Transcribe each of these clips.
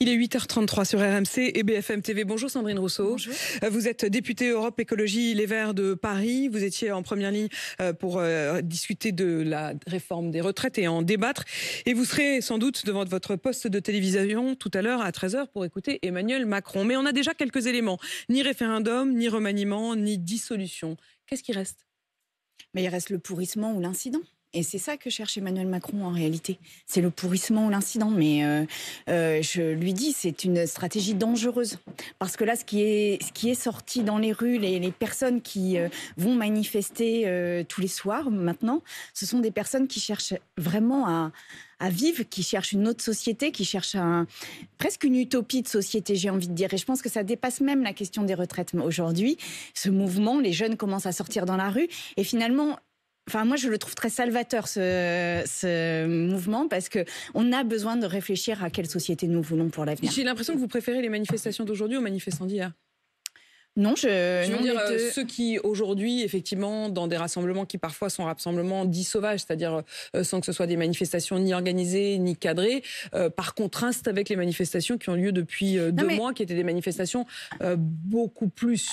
Il est 8h33 sur RMC et BFM TV. Bonjour Sandrine Rousseau. Bonjour. Vous êtes députée Europe Écologie Les Verts de Paris. Vous étiez en première ligne pour discuter de la réforme des retraites et en débattre. Et vous serez sans doute devant votre poste de télévision tout à l'heure à 13h pour écouter Emmanuel Macron. Mais on a déjà quelques éléments. Ni référendum, ni remaniement, ni dissolution. Qu'est-ce qui reste ? Mais il reste le pourrissement ou l'incident. Et c'est ça que cherche Emmanuel Macron en réalité. C'est le pourrissement ou l'incident. Mais je lui dis, c'est une stratégie dangereuse. Parce que là, ce qui est sorti dans les rues, les personnes qui vont manifester tous les soirs maintenant, ce sont des personnes qui cherchent vraiment à vivre, qui cherchent une autre société, qui cherchent presque une utopie de société, j'ai envie de dire. Et je pense que ça dépasse même la question des retraites. Aujourd'hui, ce mouvement, les jeunes commencent à sortir dans la rue. Et finalement... Enfin, moi, je le trouve très salvateur, ce mouvement, parce qu'on a besoin de réfléchir à quelle société nous voulons pour l'avenir. J'ai l'impression que vous préférez les manifestations d'aujourd'hui aux manifestants d'hier. Non, je veux dire, ceux qui aujourd'hui, effectivement, dans des rassemblements qui parfois sont rassemblements dits sauvages, c'est-à-dire sans que ce soit des manifestations ni organisées ni cadrées, par contraste avec les manifestations qui ont lieu depuis 2 mois, qui étaient des manifestations beaucoup plus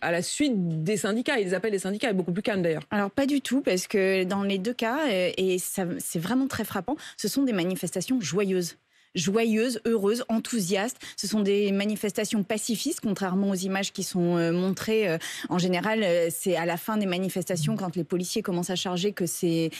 à la suite des syndicats. Ils appellent les syndicats, et beaucoup plus calmes d'ailleurs. Alors pas du tout, parce que dans les 2 cas, et ça, c'est vraiment très frappant, ce sont des manifestations joyeuses, heureuses, enthousiastes. Ce sont des manifestations pacifistes, contrairement aux images qui sont montrées. En général, c'est à la fin des manifestations, quand les policiers commencent à charger, que ces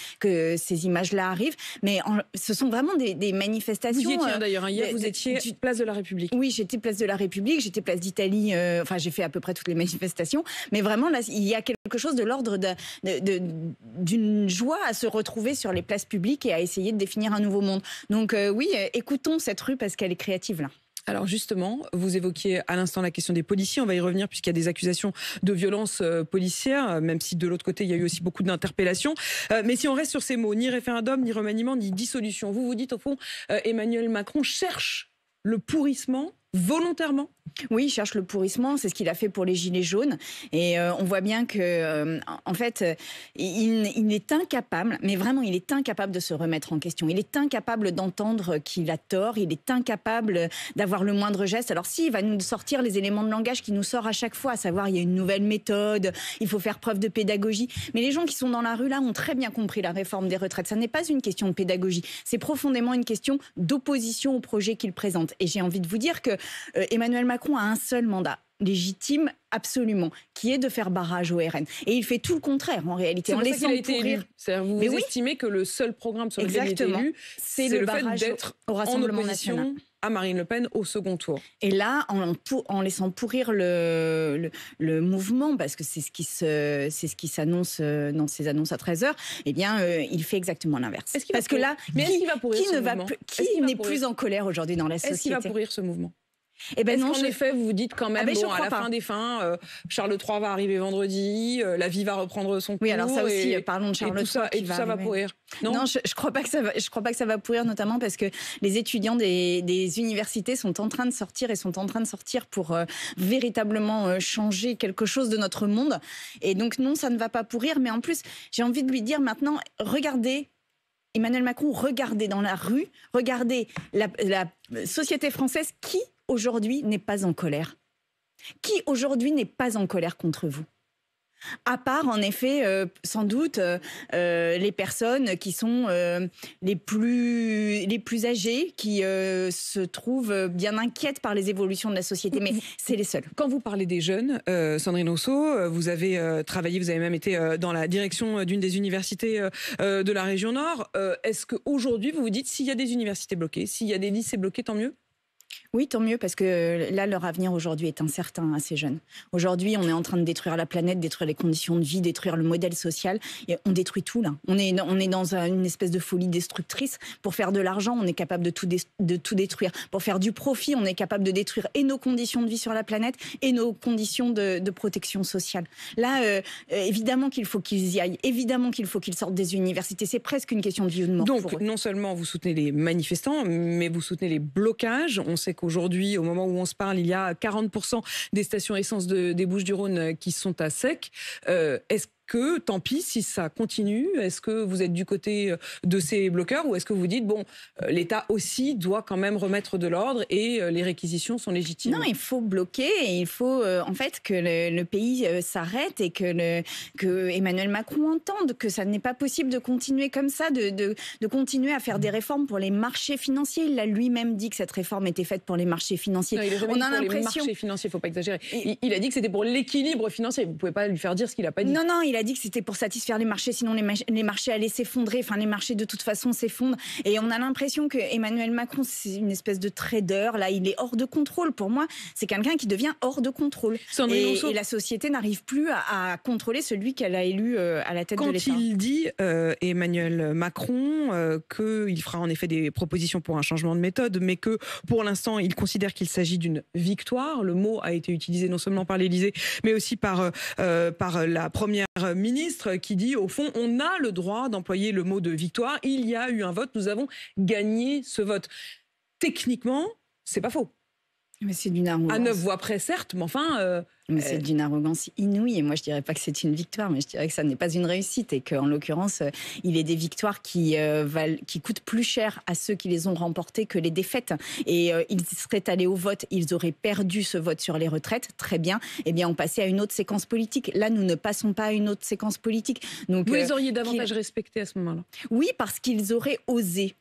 images-là arrivent. Mais ce sont vraiment des manifestations... Vous y étiez d'ailleurs, hier, vous étiez place de la République. Oui, j'étais place de la République, j'étais place d'Italie, enfin j'ai fait à peu près toutes les manifestations. Mais vraiment, là, il y a quelque chose de l'ordre d'une joie à se retrouver sur les places publiques et à essayer de définir un nouveau monde. Donc oui, écoutons cette rue parce qu'elle est créative là. Alors justement, vous évoquiez à l'instant la question des policiers, on va y revenir puisqu'il y a des accusations de violence policière, même si de l'autre côté il y a eu aussi beaucoup d'interpellations. Mais si on reste sur ces mots, ni référendum, ni remaniement, ni dissolution, vous vous dites au fond, Emmanuel Macron cherche le pourrissement volontairement ? Oui, il cherche le pourrissement, c'est ce qu'il a fait pour les Gilets jaunes. Et on voit bien que, en fait, il est incapable, mais vraiment, il est incapable de se remettre en question. Il est incapable d'entendre qu'il a tort, il est incapable d'avoir le moindre geste. Alors si, il va nous sortir les éléments de langage qui nous sort à chaque fois, à savoir il y a une nouvelle méthode, il faut faire preuve de pédagogie. Mais les gens qui sont dans la rue là ont très bien compris la réforme des retraites. Ça n'est pas une question de pédagogie, c'est profondément une question d'opposition au projet qu'il présente. Et j'ai envie de vous dire que Emmanuel Macron a un seul mandat légitime, absolument, qui est de faire barrage au RN. Et il fait tout le contraire, en réalité. C'est pour ça qu'il a été élu. Vous estimez que le seul programme sur lequel il est élu, c'est le fait d'être en opposition à Marine Le Pen au second tour. Et là, en laissant pourrir le mouvement, parce que c'est ce qui s'annonce dans ses annonces à 13h, eh bien, il fait exactement l'inverse. Parce que là, qui n'est plus en colère aujourd'hui dans la société ? Est-ce qu'il va pourrir ce mouvement ? Eh ben non, en effet, vous vous dites quand même, à la fin des fins, Charles III va arriver vendredi, la vie va reprendre son cours. Oui, alors ça aussi, parlons de Charles III. Et tout ça va pourrir. Non, je crois pas que ça va pourrir, notamment parce que les étudiants des universités sont en train de sortir pour véritablement changer quelque chose de notre monde. Et donc non, ça ne va pas pourrir. Mais en plus, j'ai envie de lui dire maintenant, regardez, Emmanuel Macron, regardez dans la rue, regardez la société française qui aujourd'hui n'est pas en colère. Qui aujourd'hui n'est pas en colère contre vous ? À part, en effet, sans doute, les personnes qui sont les plus âgées, qui se trouvent bien inquiètes par les évolutions de la société. Mais c'est les seuls. Quand vous parlez des jeunes, Sandrine Rousseau, vous avez travaillé, vous avez même été dans la direction d'une des universités de la région Nord. Est-ce qu'aujourd'hui, vous vous dites, s'il y a des universités bloquées, s'il y a des lycées bloqués, tant mieux ? Oui, tant mieux, parce que là, leur avenir aujourd'hui est incertain à ces jeunes. Aujourd'hui, on est en train de détruire la planète, détruire les conditions de vie, détruire le modèle social. Et on détruit tout, là. On est dans une espèce de folie destructrice. Pour faire de l'argent, on est capable de tout détruire. Pour faire du profit, on est capable de détruire et nos conditions de vie sur la planète et nos conditions de protection sociale. Là, évidemment qu'il faut qu'ils y aillent. Évidemment qu'il faut qu'ils sortent des universités. C'est presque une question de vie ou de mort. Donc, non seulement vous soutenez les manifestants, mais vous soutenez les blocages. On sait qu'aujourd'hui, au moment où on se parle, il y a 40% des stations essence des Bouches-du-Rhône qui sont à sec. Est-ce que tant pis si ça continue? Est-ce que vous êtes du côté de ces bloqueurs ou est-ce que vous dites, bon, l'État aussi doit quand même remettre de l'ordre et les réquisitions sont légitimes? Non, il faut bloquer et il faut en fait que le pays s'arrête et que Emmanuel Macron entende que ça n'est pas possible de continuer comme ça, de continuer à faire des réformes pour les marchés financiers. Il a lui-même dit que cette réforme était faite pour les marchés financiers. Non, il a jamais On dit a pour les l'impression... marchés financiers, il ne faut pas exagérer. Il a dit que c'était pour l'équilibre financier. Vous ne pouvez pas lui faire dire ce qu'il n'a pas dit. Non, non, il a dit que c'était pour satisfaire les marchés, sinon les marchés allaient s'effondrer. Enfin, les marchés de toute façon s'effondrent. Et on a l'impression que Emmanuel Macron, c'est une espèce de trader. Là, il est hors de contrôle. Pour moi, c'est quelqu'un qui devient hors de contrôle. Et la société n'arrive plus à contrôler celui qu'elle a élu à la tête de l'État. Quand il dit, Emmanuel Macron, qu'il fera en effet des propositions pour un changement de méthode, mais que pour l'instant, il considère qu'il s'agit d'une victoire. Le mot a été utilisé non seulement par l'Élysée, mais aussi par la première ministre qui dit, au fond, on a le droit d'employer le mot de victoire. Il y a eu un vote, nous avons gagné ce vote. Techniquement, c'est pas faux. Mais c'est d'une arrogance. À 9 voix près, certes, mais enfin... Mais c'est d'une arrogance inouïe. Et moi, je dirais pas que c'est une victoire, mais je dirais que ça n'est pas une réussite. Et qu'en l'occurrence, il est des victoires qui coûtent plus cher à ceux qui les ont remportées que les défaites. Et ils seraient allés au vote, ils auraient perdu ce vote sur les retraites. Très bien. Eh bien, on passait à une autre séquence politique. Là, nous ne passons pas à une autre séquence politique. Donc, vous les auriez davantage respectés à ce moment-là? Oui, parce qu'ils auraient osé.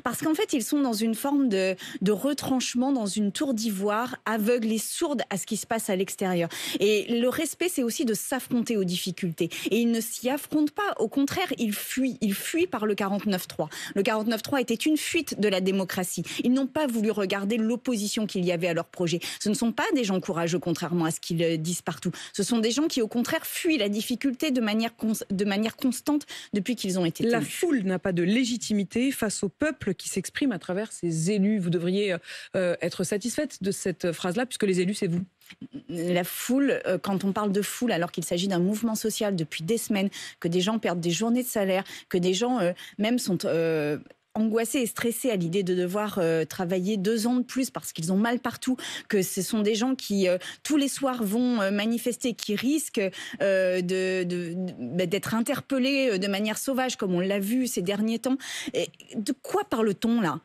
Parce qu'en fait, ils sont dans une forme de retranchement, dans une tour d'ivoire, aveugle et sourde à ce qui se passe à l'extérieur. Et le respect, c'est aussi de s'affronter aux difficultés. Et ils ne s'y affrontent pas. Au contraire, ils fuient. Ils fuient par le 49-3. Le 49-3 était une fuite de la démocratie. Ils n'ont pas voulu regarder l'opposition qu'il y avait à leur projet. Ce ne sont pas des gens courageux, contrairement à ce qu'ils disent partout. Ce sont des gens qui, au contraire, fuient la difficulté de manière constante depuis qu'ils ont été élus. La foule n'a pas de légitimité face au peuple qui s'exprime à travers ses élus. Vous devriez être satisfaite de cette phrase-là, puisque les élus, c'est vous. La foule, quand on parle de foule, alors qu'il s'agit d'un mouvement social depuis des semaines, que des gens perdent des journées de salaire, que des gens même sont... angoissés et stressés à l'idée de devoir travailler 2 ans de plus parce qu'ils ont mal partout, que ce sont des gens qui tous les soirs vont manifester, qui risquent d'être interpellés de manière sauvage comme on l'a vu ces derniers temps. Et de quoi parle-t-on là ?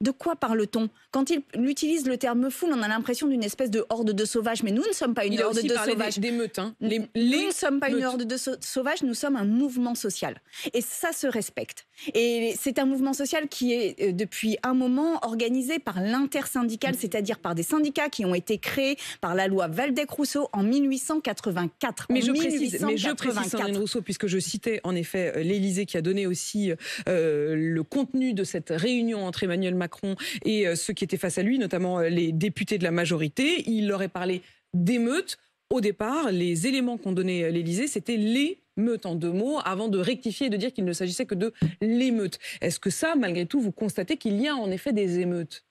De quoi parle-t-on? Quand il utilise le terme foule, on a l'impression d'une espèce de horde de sauvages. Mais nous ne sommes pas une horde de sauvages. D'émeutes, hein. Nous ne sommes pas une horde de sauvages, nous sommes un mouvement social. Et ça se respecte. Et c'est un mouvement social qui est, depuis un moment, organisé par l'intersyndicale, c'est-à-dire par des syndicats qui ont été créés par la loi Waldeck-Rousseau en 1884. Mais je précise, Sandrine Rousseau, puisque je citais en effet l'Élysée qui a donné aussi le contenu de cette réunion entre Emmanuel Macron et ceux qui étaient face à lui, notamment les députés de la majorité. Il leur a parlé d'émeutes. Au départ, les éléments qu'ont donné l'Élysée, c'était l'émeute en 2 mots, avant de rectifier et de dire qu'il ne s'agissait que de l'émeute. Est-ce que ça, malgré tout, vous constatez qu'il y a en effet des émeutes ?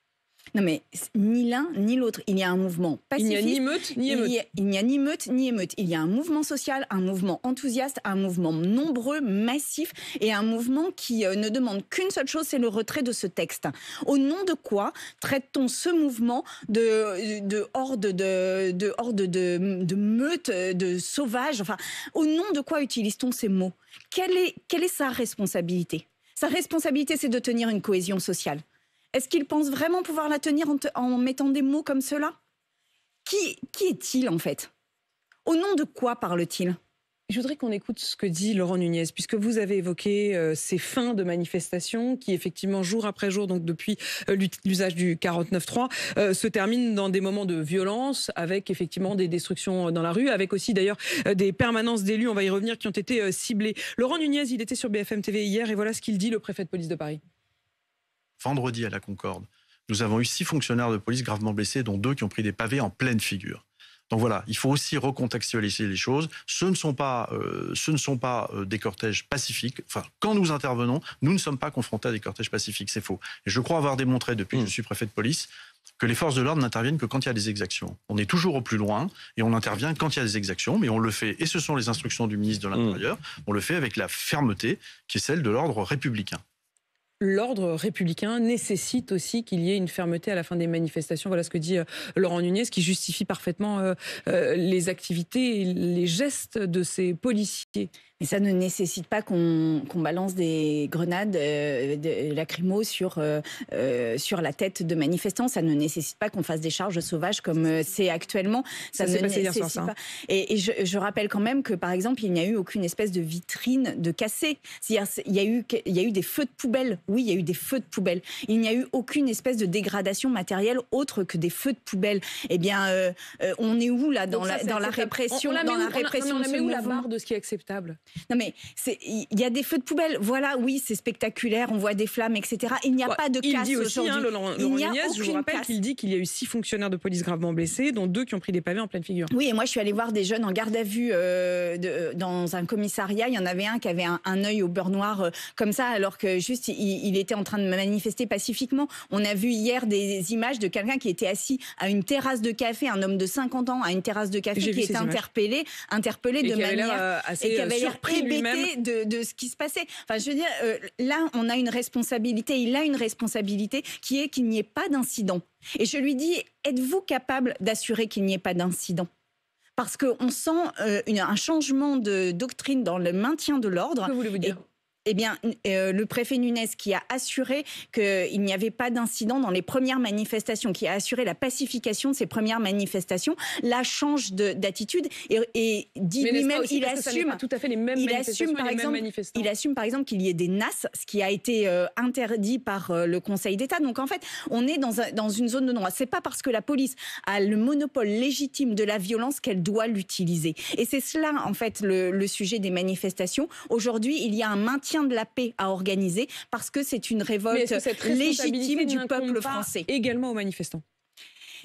Non mais ni l'un ni l'autre. Il y a un mouvement pacifiste. Il n'y a ni meute ni émeute. Il n'y a ni meute ni émeute. Il y a un mouvement social, un mouvement enthousiaste, un mouvement nombreux, massif et un mouvement qui ne demande qu'une seule chose, c'est le retrait de ce texte. Au nom de quoi traite-t-on ce mouvement de horde de meute, de sauvage? Enfin, au nom de quoi utilise-t-on ces mots? Quelle est sa responsabilité? Sa responsabilité, c'est de tenir une cohésion sociale. Est-ce qu'il pense vraiment pouvoir la tenir en mettant des mots comme cela? Qui est-il en fait? Au nom de quoi parle-t-il? Je voudrais qu'on écoute ce que dit Laurent Nunez, puisque vous avez évoqué ces fins de manifestations qui, effectivement, jour après jour, donc depuis l'usage du 49.3, se terminent dans des moments de violence, avec effectivement des destructions dans la rue, avec aussi d'ailleurs des permanences d'élus, on va y revenir, qui ont été ciblées. Laurent Nunez, il était sur BFM TV hier, et voilà ce qu'il dit, le préfet de police de Paris. Vendredi à la Concorde, nous avons eu 6 fonctionnaires de police gravement blessés, dont 2 qui ont pris des pavés en pleine figure. Donc voilà, il faut aussi recontextualiser les choses. Ce ne sont pas des cortèges pacifiques. Enfin, quand nous intervenons, nous ne sommes pas confrontés à des cortèges pacifiques, c'est faux. Et je crois avoir démontré, depuis que je suis préfet de police, que les forces de l'ordre n'interviennent que quand il y a des exactions. On est toujours au plus loin et on intervient quand il y a des exactions, mais on le fait, et ce sont les instructions du ministre de l'Intérieur, on le fait avec la fermeté qui est celle de l'ordre républicain. l'ordre républicain nécessite aussi qu'il y ait une fermeté à la fin des manifestations. Voilà ce que dit Laurent Nunez, qui justifie parfaitement les activités et les gestes de ces policiers. Mais ça ne nécessite pas qu'on balance des grenades lacrymo sur la tête de manifestants. Ça ne nécessite pas qu'on fasse des charges sauvages comme c'est actuellement. Ça ne nécessite pas. Et je rappelle quand même que, par exemple, il n'y a eu aucune espèce de vitrine de cassée. C'est-à-dire, il y a eu des feux de poubelle. Oui, il y a eu des feux de poubelle. Il n'y a eu aucune espèce de dégradation matérielle autre que des feux de poubelle. Eh bien, on est où là dans la répression? On la met où la barre barre de ce qui est acceptable? Non mais il y a des feux de poubelle. Voilà, oui, c'est spectaculaire. On voit des flammes, etc. Il n'y a pas de casse aujourd'hui. Il dit aussi, Laurent Nunez, je vous rappelle qu'il dit qu'il y a eu 6 fonctionnaires de police gravement blessés, dont 2 qui ont pris des pavés en pleine figure. Oui, et moi je suis allée voir des jeunes en garde à vue dans un commissariat. Il y en avait un qui avait un œil au beurre noir comme ça, alors que juste il était en train de manifester pacifiquement. On a vu hier des images de quelqu'un qui était assis à une terrasse de café, un homme de 50 ans à une terrasse de café qui était interpellé de manière et qui avait l'air hébété de ce qui se passait. Enfin, je veux dire, là, on a une responsabilité. Il a une responsabilité qui est qu'il n'y ait pas d'incident. Et je lui dis, êtes-vous capable d'assurer qu'il n'y ait pas d'incident ? Parce qu'on sent un changement de doctrine dans le maintien de l'ordre. Que voulez-vous dire ? Eh bien, le préfet Nunez, qui a assuré qu'il n'y avait pas d'incident dans les premières manifestations, qui a assuré la pacification de ces premières manifestations, là change d'attitude et dit lui-même, il assume tout à fait les mêmes manifestations, il assume par exemple qu'il y ait des NAS, ce qui a été interdit par le Conseil d'État. Donc en fait, on est dans une zone de droit. C'est pas parce que la police a le monopole légitime de la violence qu'elle doit l'utiliser. Et c'est cela en fait le sujet des manifestations. Aujourd'hui, il y a un maintien de la paix à organiser parce que c'est une révolte légitime du peuple français. Également aux manifestants.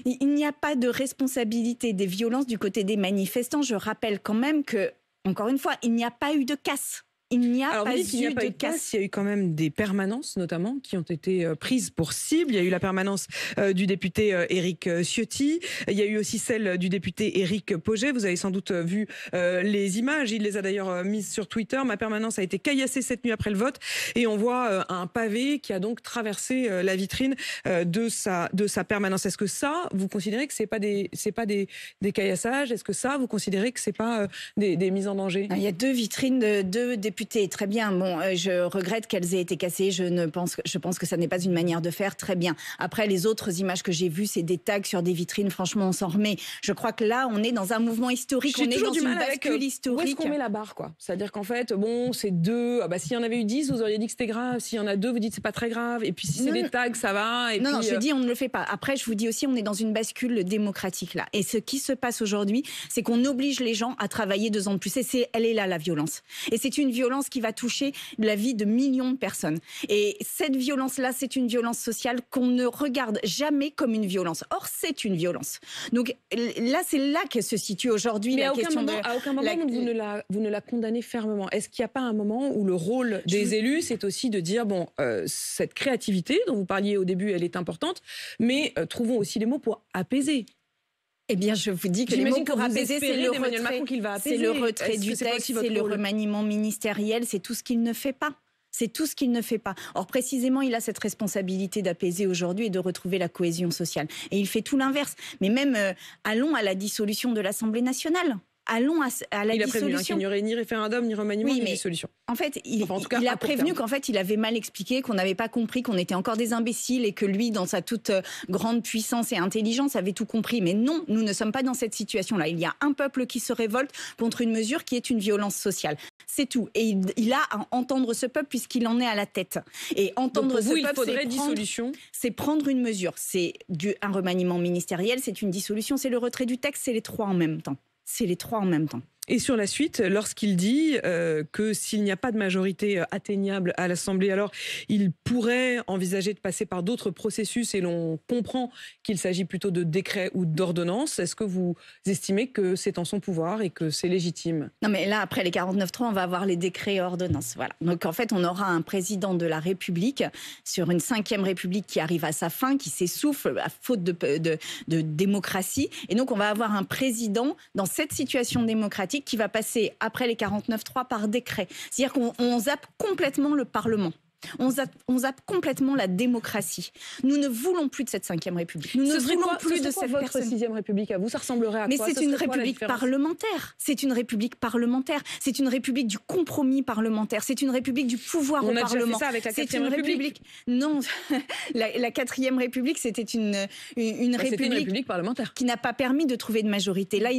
Il n'y a pas de responsabilité des violences du côté des manifestants. Je rappelle quand même que, encore une fois, il n'y a pas eu de casse. Il n'y a pas eu de casse. Il y a eu quand même des permanences, notamment, qui ont été prises pour cible. Il y a eu la permanence du député Éric Ciotti. Il y a eu aussi celle du député Éric Pauget. Vous avez sans doute vu les images. Il les a d'ailleurs mises sur Twitter. Ma permanence a été caillassée cette nuit après le vote. Et on voit un pavé qui a donc traversé la vitrine de sa permanence. Est-ce que ça, vous considérez que c'est pas des caillassages? Est-ce que ça, vous considérez que c'est pas des mises en danger? Il y a 2 vitrines de 2 députés. Très bien. Bon, je regrette qu'elles aient été cassées. Je pense que ça n'est pas une manière de faire. Très bien. Après, les autres images que j'ai vues, c'est des tags sur des vitrines. Franchement, on s'en remet. Je crois que là, on est dans un mouvement historique. On est dans une bascule historique. Où est-ce qu'on met la barre, quoi? C'est-à-dire qu'en fait, bon, c'est 2. Ah bah, s'il y en avait eu 10, vous auriez dit que c'était grave. S'il y en a 2, vous dites que c'est pas très grave. Et puis si c'est des tags, ça va. Et non, je dis on ne le fait pas. Après, je vous dis aussi, on est dans une bascule démocratique là. Et ce qui se passe aujourd'hui, c'est qu'on oblige les gens à travailler 2 ans de plus. Et elle est là, la violence. Et c'est une violence qui va toucher la vie de millions de personnes. Et cette violence-là, c'est une violence sociale qu'on ne regarde jamais comme une violence. Or, c'est une violence. Donc là, c'est là que se situe aujourd'hui la question de... À aucun moment, vous ne la condamnez fermement. Est-ce qu'il n'y a pas un moment où le rôle des élus, c'est aussi de dire, bon, cette créativité dont vous parliez au début, elle est importante, mais trouvons aussi les mots pour apaiser. Eh bien, je vous dis que les mots pour apaiser, c'est le retrait du texte, c'est le remaniement ministériel, c'est tout ce qu'il ne fait pas. C'est tout ce qu'il ne fait pas. Or, précisément, il a cette responsabilité d'apaiser aujourd'hui et de retrouver la cohésion sociale. Et il fait tout l'inverse. Mais même, allons à la dissolution de l'Assemblée nationale. Allons à la dissolution. Il a prévenu qu'il n'y aurait ni référendum, ni remaniement, ni dissolution. En fait, il a prévenu qu'en fait, il avait mal expliqué, qu'on n'avait pas compris, qu'on était encore des imbéciles et que lui, dans sa toute grande puissance et intelligence, avait tout compris. Mais non, nous ne sommes pas dans cette situation-là. Il y a un peuple qui se révolte contre une mesure qui est une violence sociale. C'est tout. Et il a à entendre ce peuple puisqu'il en est à la tête. Et entendre ce peuple, c'est prendre une mesure. C'est un remaniement ministériel, c'est une dissolution, c'est le retrait du texte, c'est les 3 en même temps. C'est les 3 en même temps. Et sur la suite, lorsqu'il dit que s'il n'y a pas de majorité atteignable à l'Assemblée, alors il pourrait envisager de passer par d'autres processus et l'on comprend qu'il s'agit plutôt de décrets ou d'ordonnances. Est-ce que vous estimez que c'est en son pouvoir et que c'est légitime? Non mais là, après les 49.3, on va avoir les décrets et ordonnances. Voilà. Donc en fait, on aura un président de la République sur une 5e République qui arrive à sa fin, qui s'essouffle à faute de démocratie. Et donc on va avoir un président dans cette situation démocratique qui va passer après les 49.3 par décret. C'est-à-dire qu'on zappe complètement le Parlement. On zappe complètement la démocratie. Nous ne voulons plus de cette 5e République. Nous ne voulons plus de cette votre 6e République à vous, ça ressemblerait à quoi? Mais c'est une République parlementaire. C'est une République parlementaire. C'est une République du compromis parlementaire. C'est une République du pouvoir au Parlement. On a déjà fait ça avec la 4e République. Non, la 4e République, c'était une République parlementaire qui n'a pas permis de trouver de majorité. Là,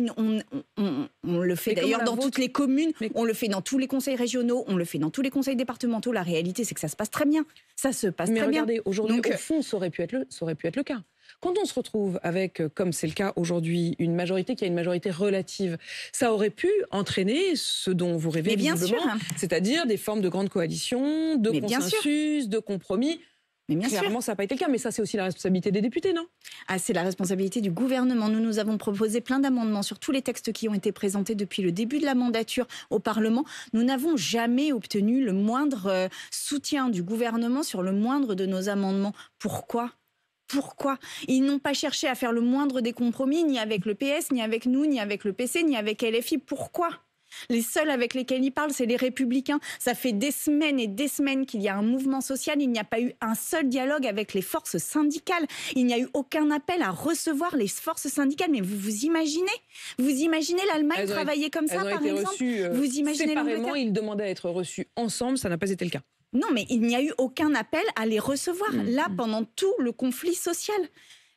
on le fait d'ailleurs dans toutes les communes, on le fait dans tous les conseils régionaux, on le fait dans tous les conseils départementaux. La réalité, c'est que ça se passe très bien. Ça se passe très bien. Mais regardez, aujourd'hui, au fond, ça aurait pu être le cas. Quand on se retrouve avec, comme c'est le cas aujourd'hui, une majorité qui a une majorité relative, ça aurait pu entraîner ce dont vous rêvez visiblement, c'est-à-dire des formes de grandes coalitions, de consensus, de compromis. Mais bien clairement, ça n'a pas été le cas, mais ça, c'est aussi la responsabilité des députés, non? C'est la responsabilité du gouvernement. Nous avons proposé plein d'amendements sur tous les textes qui ont été présentés depuis le début de la mandature au Parlement. Nous n'avons jamais obtenu le moindre soutien du gouvernement sur le moindre de nos amendements. Pourquoi ? Ils n'ont pas cherché à faire le moindre des compromis, ni avec le PS, ni avec nous, ni avec le PC, ni avec LFI. Pourquoi ? Les seuls avec lesquels ils parlent, c'est les Républicains. Ça fait des semaines et des semaines qu'il y a un mouvement social. Il n'y a pas eu un seul dialogue avec les forces syndicales. Il n'y a eu aucun appel à recevoir les forces syndicales. Mais vous imaginez l'Allemagne travailler comme ça, par exemple? Vous imaginez séparément, ils demandaient à être reçus ensemble. Ça n'a pas été le cas. Non, mais il n'y a eu aucun appel à les recevoir, là, pendant tout le conflit social.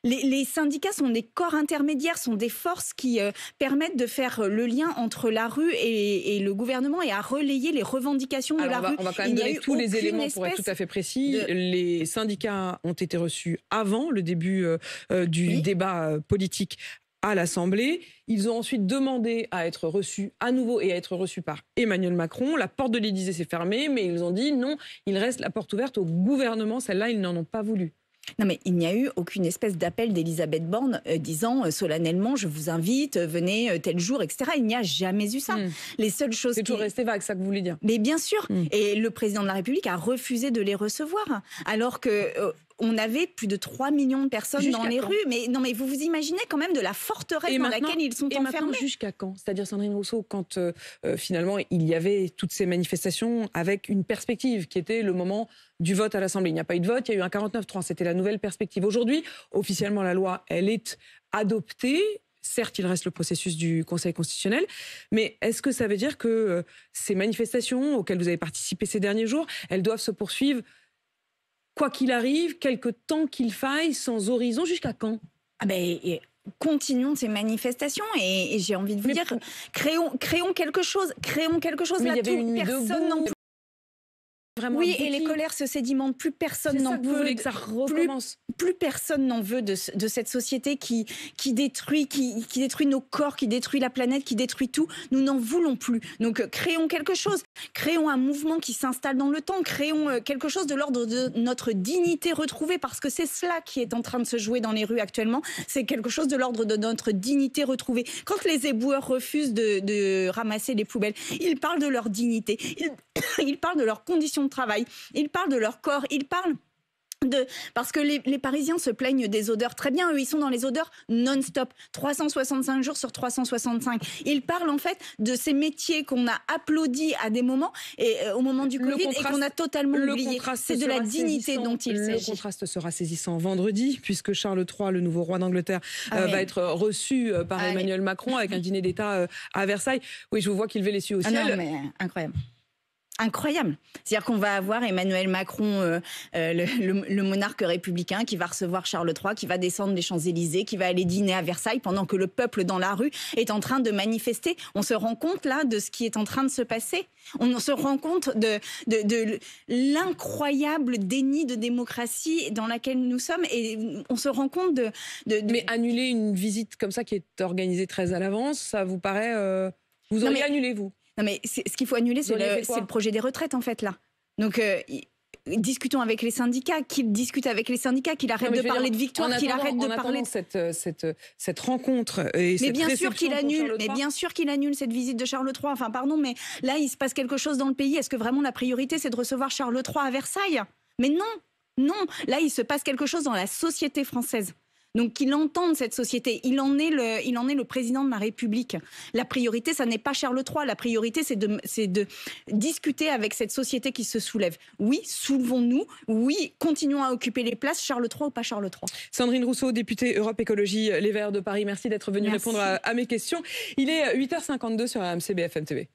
Les syndicats sont des corps intermédiaires, sont des forces qui permettent de faire le lien entre la rue et le gouvernement et à relayer les revendications de la rue. On va quand même donner tous les éléments pour être tout à fait précis. Les syndicats ont été reçus avant le début du débat politique à l'Assemblée. Ils ont ensuite demandé à être reçus à nouveau et à être reçus par Emmanuel Macron. La porte de l'Élysée s'est fermée, mais ils ont dit non, il reste la porte ouverte au gouvernement. Celle-là, ils n'en ont pas voulu. Non, mais il n'y a eu aucune espèce d'appel d'Elisabeth Borne disant solennellement je vous invite, venez tel jour, etc. Il n'y a jamais eu ça. Les seules choses. C'est toujours resté vague, ça que vous voulez dire. Mais bien sûr. Et le président de la République a refusé de les recevoir, alors que. On avait plus de 3 millions de personnes dans les rues. Mais non, mais vous imaginez quand même de la forteresse dans laquelle ils sont enfermés. Maintenant, jusqu'à quand? C'est-à-dire, Sandrine Rousseau, quand finalement il y avait toutes ces manifestations avec une perspective qui était le moment du vote à l'Assemblée. Il n'y a pas eu de vote, il y a eu un 49-3. C'était la nouvelle perspective. Aujourd'hui, officiellement, la loi, elle est adoptée. Certes, il reste le processus du Conseil constitutionnel, mais est-ce que ça veut dire que ces manifestations auxquelles vous avez participé ces derniers jours, elles doivent se poursuivre quoi qu'il arrive, quelque temps qu'il faille, sans horizon, jusqu'à quand? Continuons ces manifestations et j'ai envie de vous dire, créons quelque chose. Mais il y avait une nuit debout. Oui, et les colères se sédimentent. Plus personne n'en veut. Vous voulez que ça recommence? Plus personne n'en veut de cette société qui détruit nos corps, qui détruit la planète, qui détruit tout. Nous n'en voulons plus. Donc créons quelque chose. Créons un mouvement qui s'installe dans le temps. Créons quelque chose de l'ordre de notre dignité retrouvée, parce que c'est cela qui est en train de se jouer dans les rues actuellement. C'est quelque chose de l'ordre de notre dignité retrouvée. Quand les éboueurs refusent de ramasser les poubelles, ils parlent de leur dignité. Ils parlent de leurs conditions de travail. Ils parlent de leur corps. Ils parlent parce que les Parisiens se plaignent des odeurs. Très bien, eux, ils sont dans les odeurs non-stop. 365 jours sur 365. Ils parlent en fait de ces métiers qu'on a applaudis à des moments, et au moment du Covid, et qu'on a totalement oublié. C'est de la dignité dont il s'agit. Le contraste sera saisissant vendredi, puisque Charles III, le nouveau roi d'Angleterre, va être reçu par Emmanuel Macron avec un dîner d'État à Versailles. Oui, je vous vois qu'il lever les yeux au ciel. Non, mais incroyable. Incroyable. C'est-à-dire qu'on va avoir Emmanuel Macron, le monarque républicain, qui va recevoir Charles III, qui va descendre les Champs-Élysées, qui va aller dîner à Versailles pendant que le peuple dans la rue est en train de manifester. On se rend compte là de ce qui est en train de se passer. On se rend compte de l'incroyable déni de démocratie dans laquelle nous sommes, et on se rend compte de... Mais annuler une visite comme ça qui est organisée très à l'avance, ça vous paraît... Vous auriez annulé, vous? Non, mais ce qu'il faut annuler, c'est le projet des retraite, en fait, là. Donc, discutons avec les syndicats, qu'ils discutent avec les syndicats, qu'ils arrêtent de parler de victoire, qu'ils arrêtent de parler de cette rencontre et cette bien sûr qu'il annule, mais bien sûr qu'il annule cette visite de Charles III. Enfin, pardon, mais là, il se passe quelque chose dans le pays. Est-ce que vraiment la priorité, c'est de recevoir Charles III à Versailles? Mais non, non. Là, il se passe quelque chose dans la société française. Donc qu'il entende cette société. Il en est le président de la République. La priorité, ça n'est pas Charles III. La priorité, c'est de discuter avec cette société qui se soulève. Oui, soulevons-nous. Oui, continuons à occuper les places. Charles III ou pas Charles III. Sandrine Rousseau, députée Europe Écologie Les Verts de Paris. Merci d'être venue répondre à mes questions. Il est 8h52 sur RMC BFM TV.